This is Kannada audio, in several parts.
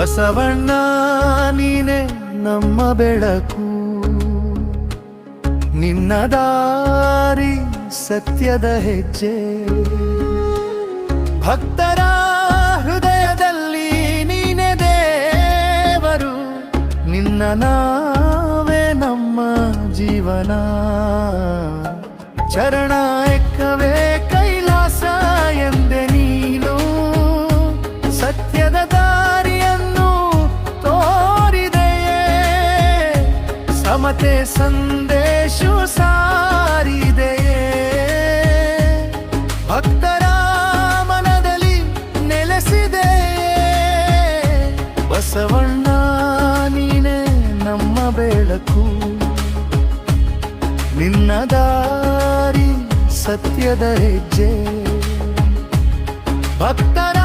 ಬಸವಣ್ಣ ನೀನೆ ನಮ್ಮ ಬೆಳಕು, ನಿನ್ನ ದಾರಿ ಸತ್ಯದ ಹೆಜ್ಜೆ. ಭಕ್ತರ ಹೃದಯದಲ್ಲಿ ನೀನೆ ದೇವರು, ನಿನ್ನ ನಾವೇ ನಮ್ಮ ಜೀವನ. ಚರಣ ಎಕ್ಕವೇ ಕೈಲಾಸ ಎಂದೆ ನೀನು, ಸತ್ಯದ ದಾರಿಯನ್ನು ತೋರಿದೆಯೇ. ಸಮತೆ ಸಂದೇಶ ಸಾರಿದೆಯೇ. ಭಕ್ತರ ಮನದಲ್ಲಿ ನೆಲೆಸಿದೆಯೇ. ಬಸವಣ್ಣ ನೀನೆ ನಮ್ಮ ಬೆಳಕು, ನಿನ್ನ ದಾರಿ ಸತ್ಯದ ಹೆಜ್ಜೆ. ಭಕ್ತರ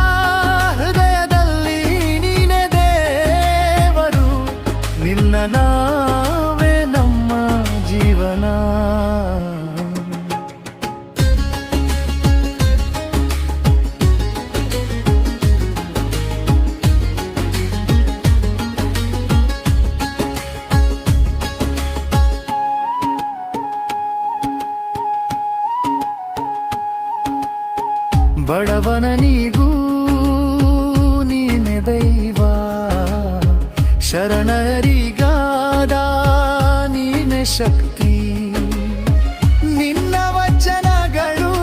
ಹೃದಯದಲ್ಲಿ ನೀನೆ ದೇವರು, ನಿನ್ನ ನಾವೇ ನಮ್ಮ ಜೀವನ. ಬಡವನಿಗೂ ನೀನೆ ದೈವ, ಶರಣರಿಗಾದ ನೀನೆ ಶಕ್ತಿ. ನಿನ್ನ ವಚನಗಳು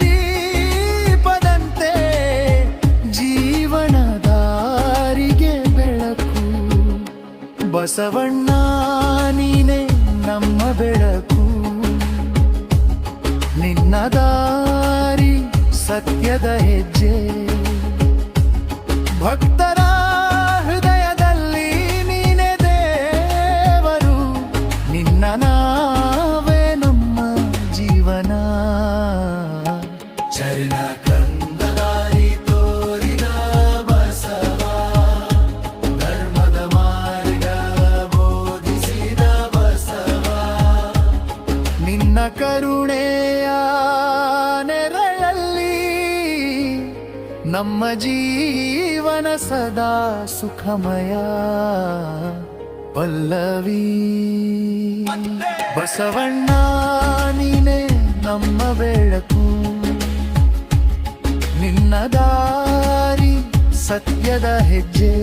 ದೀಪದಂತೆ, ಜೀವನ ದಾರಿಗೆ ಬೆಳಕು. ಬಸವಣ್ಣ ನೀನೆ ನಮ್ಮ ಬೆಳಕು, ನಿನ್ನ ದಾರಿ ಸತ್ಯದ ಹೆಜ್ಜೆ. ಭಕ್ತರ ಹೃದಯದಲ್ಲಿ ನೀನೆ ದೇವರು, ನಿನ್ನ ನಾವೇ ನಮ್ಮ ಜೀವನ. ಚರಣ ಕಂದ ದಾರಿ ತೋರಿದ ಬಸವ, ಧರ್ಮದ ಮಾರ್ಗ ಬೋಧಿಸಿದ ಬಸವ. ನಿನ್ನ ಕರುಣೆಯ ನಮ್ಮ ಜೀವನ ಸದಾ ಸುಖಮಯ. ಪಲ್ಲವಿ ಬಸವಣ್ಣ ನೀನೆ ನಮ್ಮ ಬೆಳಕು, ನಿನ್ನ ದಾರಿ ಸತ್ಯದ ಹೆಜ್ಜೆ.